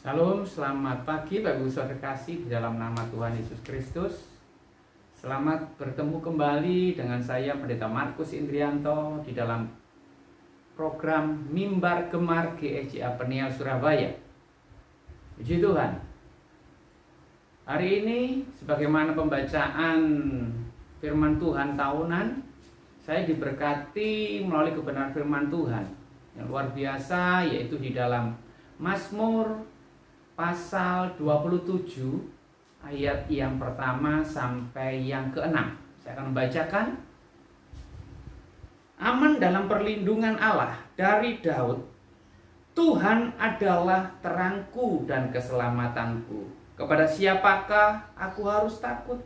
Shalom, selamat pagi Bapak Ibu Saudara kasih di dalam nama Tuhan Yesus Kristus. Selamat bertemu kembali dengan saya Pendeta Markus Indrianto di dalam program Mimbar Gemar GSJA Peniel Surabaya. Puji Tuhan. Hari ini sebagaimana pembacaan firman Tuhan tahunan, saya diberkati melalui kebenaran firman Tuhan yang luar biasa, yaitu di dalam Mazmur pasal 27 ayat yang pertama sampai yang ke-6. Saya akan membacakan. Aman dalam perlindungan Allah dari Daud. Tuhan adalah terangku dan keselamatanku. Kepada siapakah aku harus takut?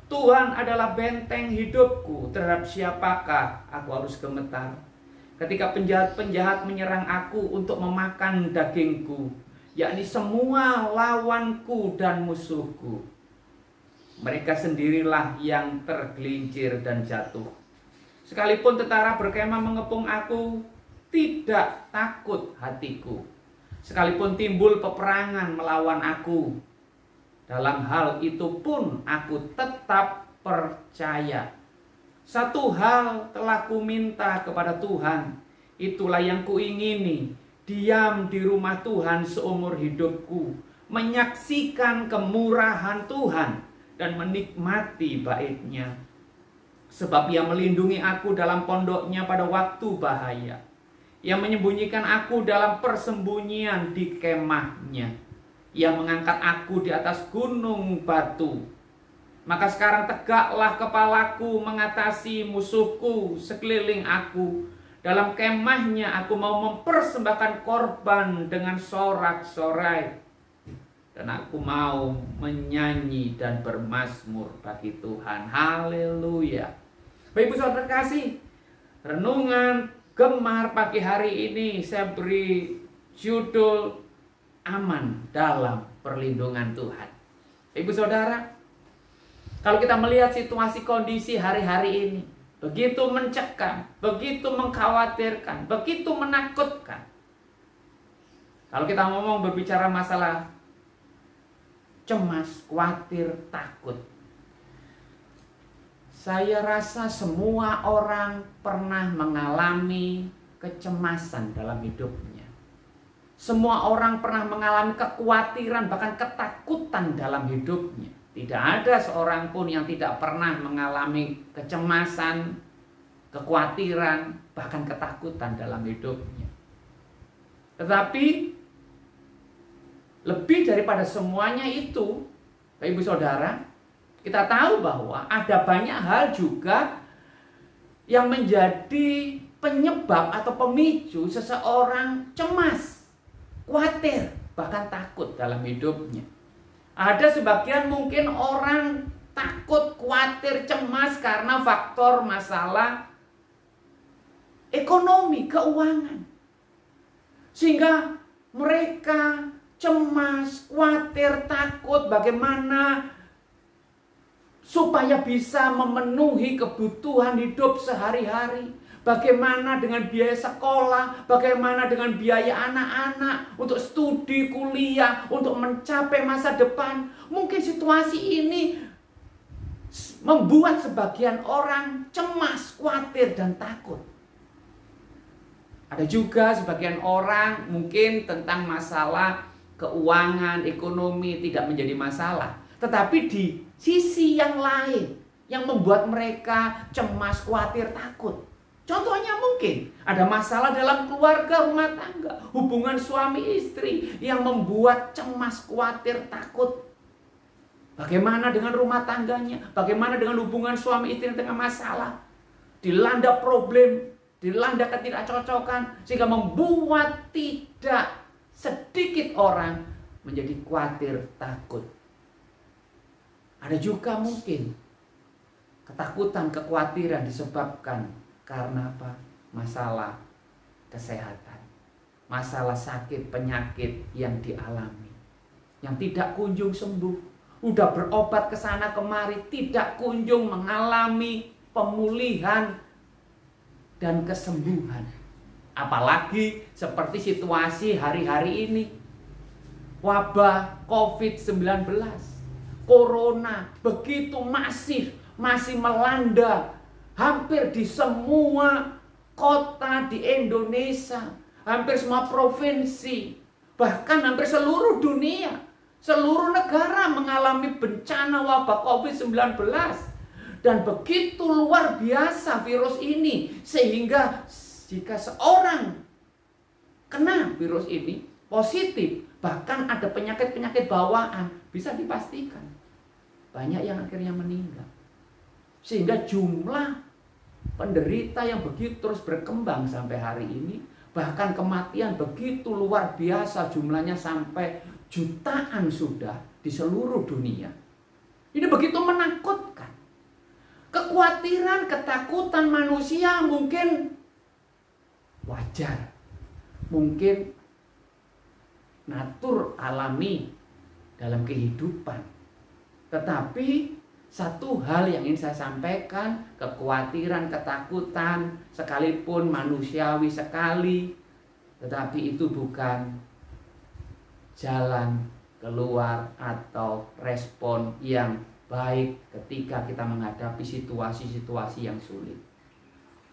Tuhan adalah benteng hidupku. Terhadap siapakah aku harus gemetar? Ketika penjahat-penjahat menyerang aku untuk memakan dagingku, yakni semua lawanku dan musuhku, mereka sendirilah yang tergelincir dan jatuh. Sekalipun tentara berkemah mengepung aku, tidak takut hatiku. Sekalipun timbul peperangan melawan aku, dalam hal itu pun aku tetap percaya. Satu hal telah kuminta kepada Tuhan, itulah yang kuingini, diam di rumah Tuhan seumur hidupku, menyaksikan kemurahan Tuhan dan menikmati bait-Nya. Sebab Ia melindungi aku dalam pondok-Nya pada waktu bahaya. Ia menyembunyikan aku dalam persembunyian di kemah-Nya. Ia mengangkat aku di atas gunung batu. Maka sekarang tegaklah kepalaku mengatasi musuhku sekeliling aku. Dalam kemahnya aku mau mempersembahkan korban dengan sorak-sorai. Dan aku mau menyanyi dan bermazmur bagi Tuhan. Haleluya. Bapak Ibu Saudara kasih, renungan gemar pagi hari ini saya beri judul Aman dalam Perlindungan Tuhan. Ibu Saudara, kalau kita melihat situasi kondisi hari-hari ini, begitu mencekam, begitu mengkhawatirkan, begitu menakutkan. Kalau kita ngomong berbicara masalah cemas, khawatir, takut, saya rasa semua orang pernah mengalami kecemasan dalam hidupnya. Semua orang pernah mengalami kekhawatiran, bahkan ketakutan dalam hidupnya. Tidak ada seorang pun yang tidak pernah mengalami kecemasan, kekhawatiran, bahkan ketakutan dalam hidupnya. Tetapi lebih daripada semuanya itu, Bapak Ibu Saudara, kita tahu bahwa ada banyak hal juga yang menjadi penyebab atau pemicu seseorang cemas, khawatir, bahkan takut dalam hidupnya. Ada sebagian mungkin orang takut, khawatir, cemas karena faktor masalah ekonomi, keuangan. Sehingga mereka cemas, khawatir, takut bagaimana supaya bisa memenuhi kebutuhan hidup sehari-hari. Bagaimana dengan biaya sekolah, bagaimana dengan biaya anak-anak untuk studi, kuliah, untuk mencapai masa depan. Mungkin situasi ini membuat sebagian orang cemas, khawatir, dan takut. Ada juga sebagian orang mungkin tentang masalah keuangan, ekonomi tidak menjadi masalah. Tetapi di sisi yang lain yang membuat mereka cemas, khawatir, takut. Contohnya mungkin ada masalah dalam keluarga, rumah tangga, hubungan suami istri yang membuat cemas, khawatir, takut. Bagaimana dengan rumah tangganya? Bagaimana dengan hubungan suami istri yang tengah masalah? Dilanda problem, dilanda ketidakcocokan, sehingga membuat tidak sedikit orang menjadi khawatir, takut. Ada juga mungkin ketakutan, kekhawatiran disebabkan karena apa? Masalah kesehatan, masalah sakit, penyakit yang dialami, yang tidak kunjung sembuh. Udah berobat ke sana kemari, tidak kunjung mengalami pemulihan dan kesembuhan. Apalagi seperti situasi hari-hari ini. wabah COVID-19, corona begitu masif, masih melanda hampir di semua kota di Indonesia, hampir semua provinsi, bahkan hampir seluruh dunia, seluruh negara mengalami bencana wabah COVID-19. Dan begitu luar biasa virus ini, sehingga jika seorang kena virus ini positif, bahkan ada penyakit-penyakit bawaan, bisa dipastikan banyak yang akhirnya meninggal. Sehingga jumlah penderita yang begitu terus berkembang sampai hari ini, bahkan kematian begitu luar biasa, jumlahnya sampai jutaan sudah di seluruh dunia. Ini begitu menakutkan. Kekhawatiran, ketakutan manusia mungkin wajar, mungkin natur alami dalam kehidupan. Tetapi satu hal yang ingin saya sampaikan, kekhawatiran, ketakutan, sekalipun manusiawi sekali, tetapi itu bukan jalan keluar atau respon yang baik ketika kita menghadapi situasi-situasi yang sulit.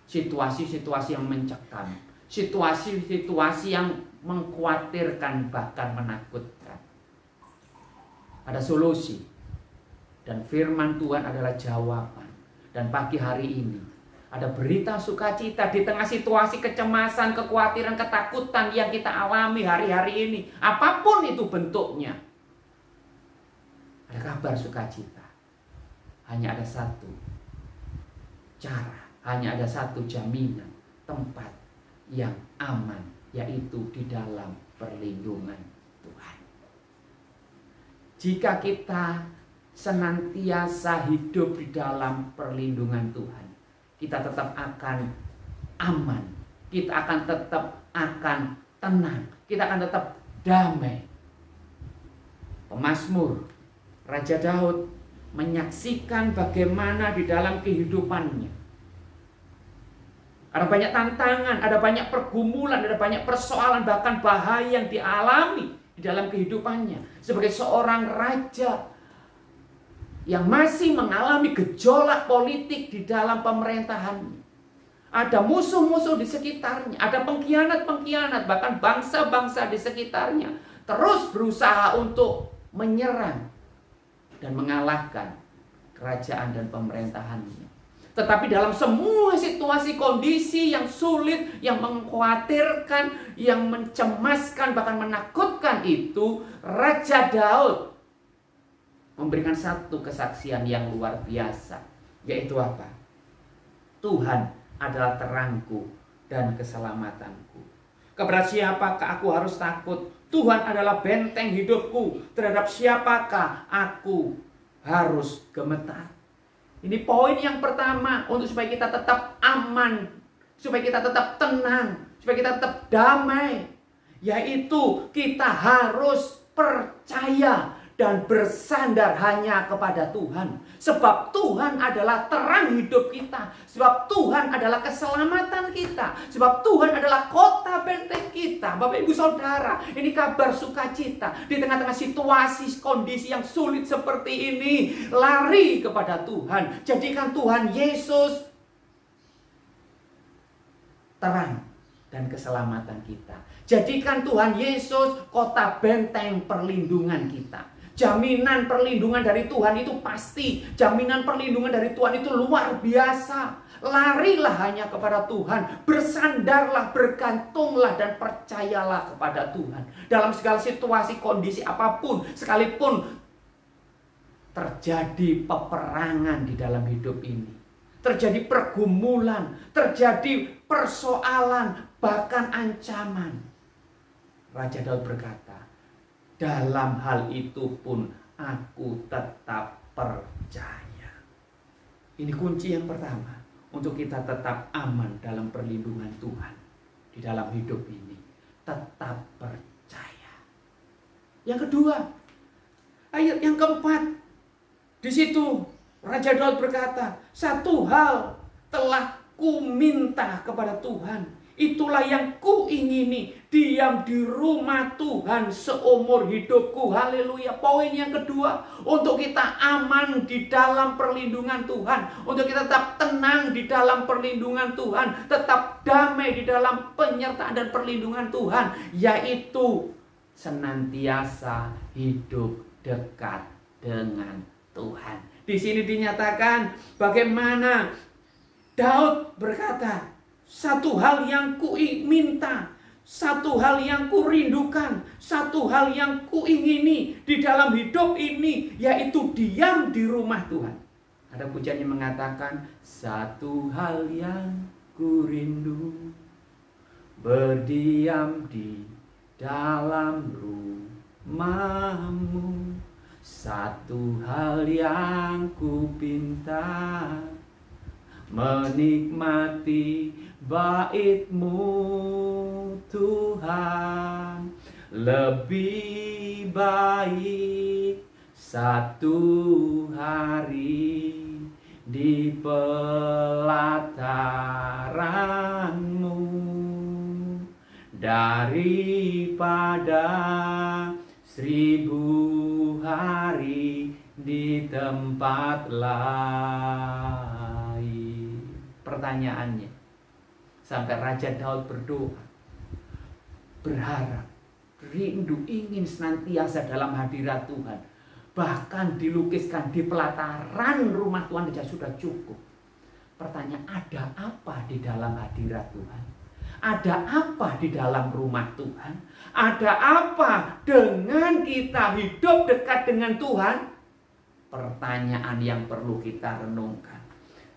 Situasi-situasi yang mencekam, situasi-situasi yang mengkhawatirkan, bahkan menakutkan. Ada solusi, dan firman Tuhan adalah jawaban. Dan pagi hari ini ada berita sukacita di tengah situasi kecemasan, kekhawatiran, ketakutan yang kita alami hari-hari ini, apapun itu bentuknya. Ada kabar sukacita. Hanya ada satu cara, hanya ada satu jaminan, tempat yang aman, yaitu di dalam perlindungan Tuhan. Jika kita senantiasa hidup di dalam perlindungan Tuhan, kita tetap akan aman, kita akan tetap akan tenang, kita akan tetap damai. Pemazmur Raja Daud menyaksikan bagaimana di dalam kehidupannya ada banyak tantangan, ada banyak pergumulan, ada banyak persoalan, bahkan bahaya yang dialami di dalam kehidupannya. Sebagai seorang raja yang masih mengalami gejolak politik di dalam pemerintahannya. Ada musuh-musuh di sekitarnya, ada pengkhianat-pengkhianat, bahkan bangsa-bangsa di sekitarnya terus berusaha untuk menyerang dan mengalahkan kerajaan dan pemerintahannya. Tetapi dalam semua situasi kondisi yang sulit, yang mengkhawatirkan, yang mencemaskan, bahkan menakutkan itu, Raja Daud memberikan satu kesaksian yang luar biasa. Yaitu apa? Tuhan adalah terangku dan keselamatanku. Kepada siapakah aku harus takut? Tuhan adalah benteng hidupku. Terhadap siapakah aku harus gemetar? Ini poin yang pertama untuk supaya kita tetap aman, supaya kita tetap tenang, supaya kita tetap damai. Yaitu kita harus percaya dan bersandar hanya kepada Tuhan. Sebab Tuhan adalah terang hidup kita. Sebab Tuhan adalah keselamatan kita. Sebab Tuhan adalah kota benteng kita. Bapak Ibu Saudara, ini kabar sukacita. Di tengah-tengah situasi, kondisi yang sulit seperti ini, lari kepada Tuhan. Jadikan Tuhan Yesus terang dan keselamatan kita. Jadikan Tuhan Yesus kota benteng perlindungan kita. Jaminan perlindungan dari Tuhan itu pasti. Jaminan perlindungan dari Tuhan itu luar biasa. Larilah hanya kepada Tuhan. Bersandarlah, bergantunglah dan percayalah kepada Tuhan. Dalam segala situasi, kondisi apapun, sekalipun terjadi peperangan di dalam hidup ini, terjadi pergumulan, terjadi persoalan, bahkan ancaman, Raja Daud berkata, dalam hal itu pun aku tetap percaya. Ini kunci yang pertama untuk kita tetap aman dalam perlindungan Tuhan di dalam hidup ini. Tetap percaya. Yang kedua, ayat yang keempat, di situ Raja Daud berkata, satu hal telah ku minta kepada Tuhan, Itulah yang kuingini, diam di rumah Tuhan seumur hidupku. Haleluya. Poin yang kedua, untuk kita aman di dalam perlindungan Tuhan, untuk kita tetap tenang di dalam perlindungan Tuhan, tetap damai di dalam penyertaan dan perlindungan Tuhan, yaitu senantiasa hidup dekat dengan Tuhan. Di sini dinyatakan bagaimana Daud berkata, satu hal yang ku minta, satu hal yang ku rindukan, satu hal yang ku ingini di dalam hidup ini, yaitu diam di rumah Tuhan. Ada pujian yang mengatakan, satu hal yang ku rindu, berdiam di dalam rumah-Mu. Satu hal yang ku pinta, menikmati bait-Mu Tuhan. Lebih baik satu hari di pelataran-Mu daripada 1000 hari di tempat lain. Pertanyaannya, sampai Raja Daud berdoa, berharap, rindu, ingin senantiasa dalam hadirat Tuhan, bahkan dilukiskan di pelataran rumah Tuhan saja sudah cukup. Pertanyaan, ada apa di dalam hadirat Tuhan? Ada apa di dalam rumah Tuhan? Ada apa dengan kita hidup dekat dengan Tuhan? Pertanyaan yang perlu kita renungkan.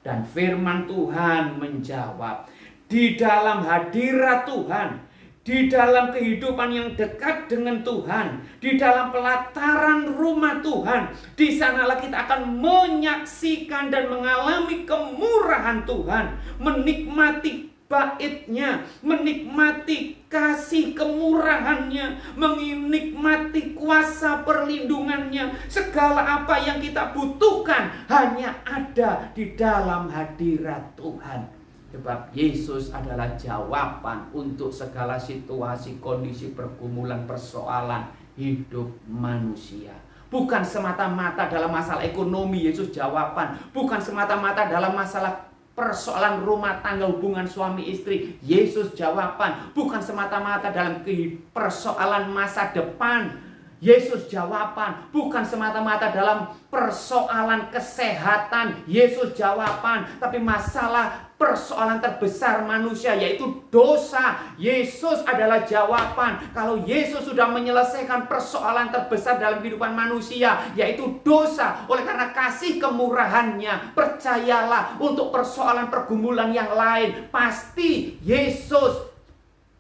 Dan firman Tuhan menjawab, di dalam hadirat Tuhan, di dalam kehidupan yang dekat dengan Tuhan, di dalam pelataran rumah Tuhan, di sanalah kita akan menyaksikan dan mengalami kemurahan Tuhan, menikmati bait-Nya, menikmati kasih kemurahan-Nya, menikmati kuasa perlindungan-Nya. Segala apa yang kita butuhkan hanya ada di dalam hadirat Tuhan. Sebab Yesus adalah jawaban untuk segala situasi, kondisi, pergumulan, persoalan hidup manusia. Bukan semata-mata dalam masalah ekonomi Yesus jawaban, bukan semata-mata dalam masalah persoalan rumah tangga, hubungan suami istri Yesus jawaban, bukan semata-mata dalam persoalan masa depan Yesus jawaban, bukan semata-mata dalam persoalan kesehatan Yesus jawaban, tapi masalah persoalan terbesar manusia yaitu dosa. Yesus adalah jawaban. Kalau Yesus sudah menyelesaikan persoalan terbesar dalam kehidupan manusia yaitu dosa, oleh karena kasih kemurahan-Nya, percayalah untuk persoalan pergumulan yang lain pasti Yesus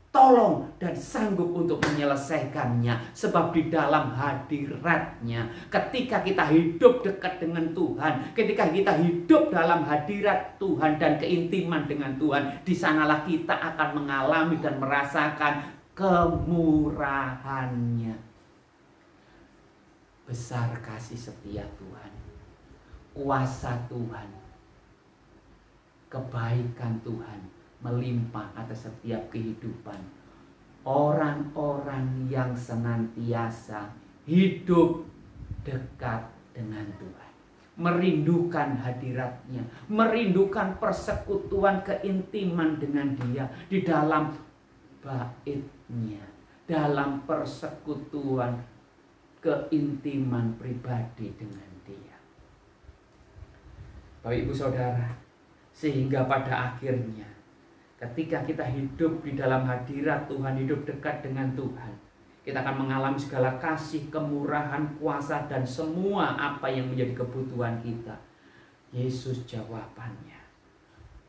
tolong dan sanggup untuk menyelesaikannya. Sebab di dalam hadirat-Nya, ketika kita hidup dekat dengan Tuhan, ketika kita hidup dalam hadirat Tuhan dan keintiman dengan Tuhan, di sanalah kita akan mengalami dan merasakan kemurahan-Nya. Besar kasih setia Tuhan, kuasa Tuhan, kebaikan Tuhan melimpah atas setiap kehidupan orang-orang yang senantiasa hidup dekat dengan Tuhan, merindukan hadirat-Nya, merindukan persekutuan keintiman dengan Dia di dalam bait-Nya, dalam persekutuan keintiman pribadi dengan Dia. Bapak Ibu Saudara, sehingga pada akhirnya ketika kita hidup di dalam hadirat Tuhan, hidup dekat dengan Tuhan, kita akan mengalami segala kasih, kemurahan, kuasa, dan semua apa yang menjadi kebutuhan kita. Yesus jawabannya.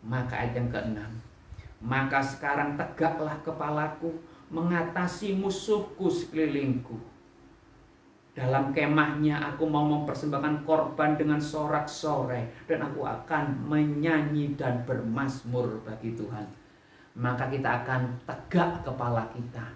Maka ayat yang ke-6, maka sekarang tegaklah kepalaku, mengatasi musuhku sekelilingku. Dalam kemahnya aku mau mempersembahkan korban dengan sorak-sorai, dan aku akan menyanyi dan bermazmur bagi Tuhan. Maka kita akan tegak kepala kita.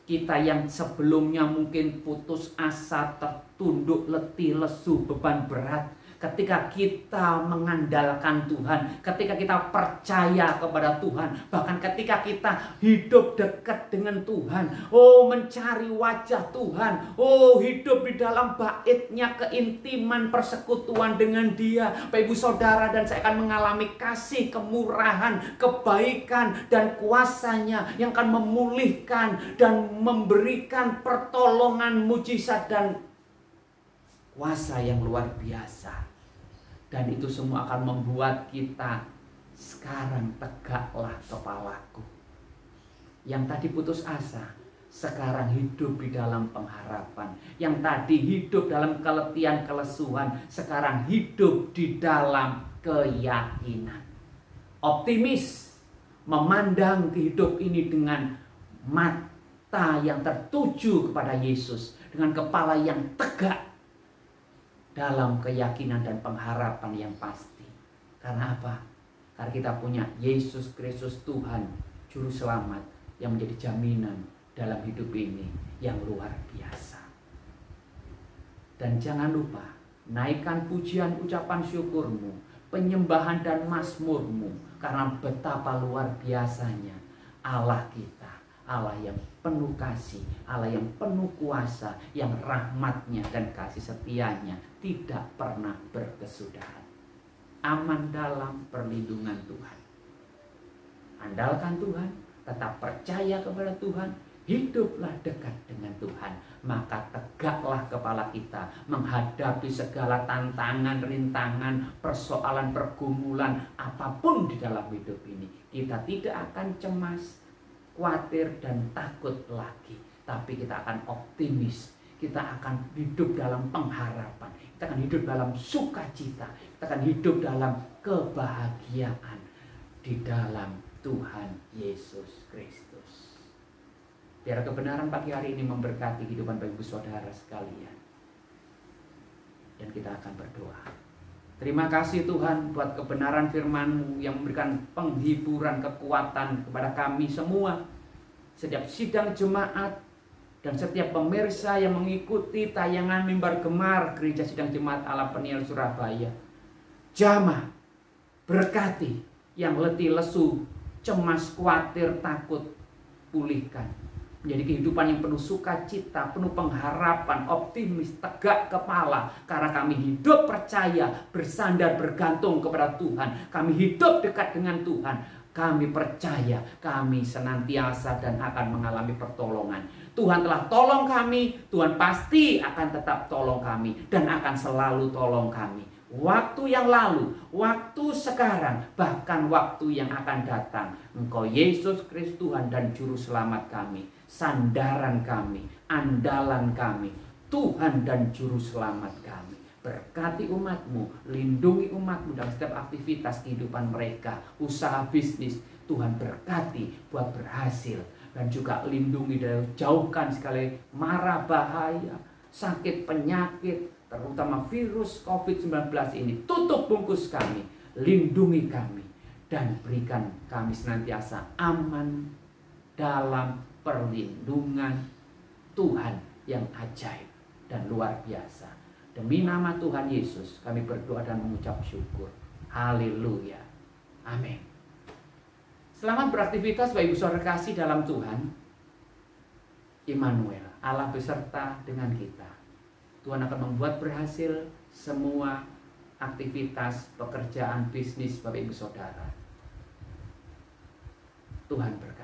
Kita yang sebelumnya mungkin putus asa, tertunduk, letih, lesu, beban berat, ketika kita mengandalkan Tuhan, ketika kita percaya kepada Tuhan, bahkan ketika kita hidup dekat dengan Tuhan, mencari wajah Tuhan, hidup di dalam baitnya, keintiman persekutuan dengan Dia, Bapak Ibu Saudara, dan saya akan mengalami kasih, kemurahan, kebaikan, dan kuasa-Nya yang akan memulihkan dan memberikan pertolongan, mujizat, dan kuasa yang luar biasa. Dan itu semua akan membuat kita sekarang tegaklah kepalaku. Yang tadi putus asa, sekarang hidup di dalam pengharapan. Yang tadi hidup dalam keletihan, kelesuan, sekarang hidup di dalam keyakinan. Optimis, memandang hidup ini dengan mata yang tertuju kepada Yesus, dengan kepala yang tegak dalam keyakinan dan pengharapan yang pasti. Karena apa? Karena kita punya Yesus Kristus Tuhan, Juru Selamat, yang menjadi jaminan dalam hidup ini yang luar biasa. Dan jangan lupa, naikkan pujian ucapan syukurmu, penyembahan dan mazmurmu, karena betapa luar biasanya Allah kita. Allah yang penuh kasih, Allah yang penuh kuasa, yang rahmatnya dan kasih setianya tidak pernah berkesudahan. Aman dalam perlindungan Tuhan. Andalkan Tuhan, tetap percaya kepada Tuhan, hiduplah dekat dengan Tuhan. Maka tegaklah kepala kita menghadapi segala tantangan, rintangan, persoalan, pergumulan, apapun di dalam hidup ini. Kita tidak akan cemas, khawatir, dan takut lagi. Tapi kita akan optimis. Kita akan hidup dalam pengharapan. Kita akan hidup dalam sukacita. Kita akan hidup dalam kebahagiaan di dalam Tuhan Yesus Kristus. Biar kebenaran pagi hari ini memberkati kehidupan Bapak Ibu Saudara sekalian. Dan kita akan berdoa. Terima kasih Tuhan buat kebenaran firman-Mu yang memberikan penghiburan, kekuatan kepada kami semua. Setiap sidang jemaat dan setiap pemirsa yang mengikuti tayangan mimbar gemar Gereja Sidang Jemaat Allah Peniel Surabaya. Jamah, berkati yang letih lesu, cemas, khawatir, takut, pulihkan. Menjadi kehidupan yang penuh sukacita, penuh pengharapan, optimis, tegak kepala. Karena kami hidup percaya, bersandar, bergantung kepada Tuhan. Kami hidup dekat dengan Tuhan. Kami percaya, kami senantiasa dan akan mengalami pertolongan. Tuhan telah tolong kami, Tuhan pasti akan tetap tolong kami. Dan akan selalu tolong kami. Waktu yang lalu, waktu sekarang, bahkan waktu yang akan datang. Engkau Yesus Kristus Tuhan dan Juru Selamat kami, sandaran kami, andalan kami, Tuhan dan Juru Selamat kami. Berkati umat-Mu, lindungi umat-Mu dalam setiap aktivitas kehidupan mereka, usaha bisnis. Tuhan berkati buat berhasil. Dan juga lindungi dari jauhkan sekali mara bahaya, sakit, penyakit, terutama virus COVID-19 ini. Tutup bungkus kami, lindungi kami, dan berikan kami senantiasa aman dalam perlindungan Tuhan yang ajaib dan luar biasa. Demi nama Tuhan Yesus kami berdoa dan mengucap syukur. Haleluya. Amin. Selamat beraktivitas Bapak Ibu Saudara kasih dalam Tuhan. Immanuel, Allah beserta dengan kita. Tuhan akan membuat berhasil semua aktivitas, pekerjaan, bisnis Bapak Ibu Saudara. Tuhan berkati.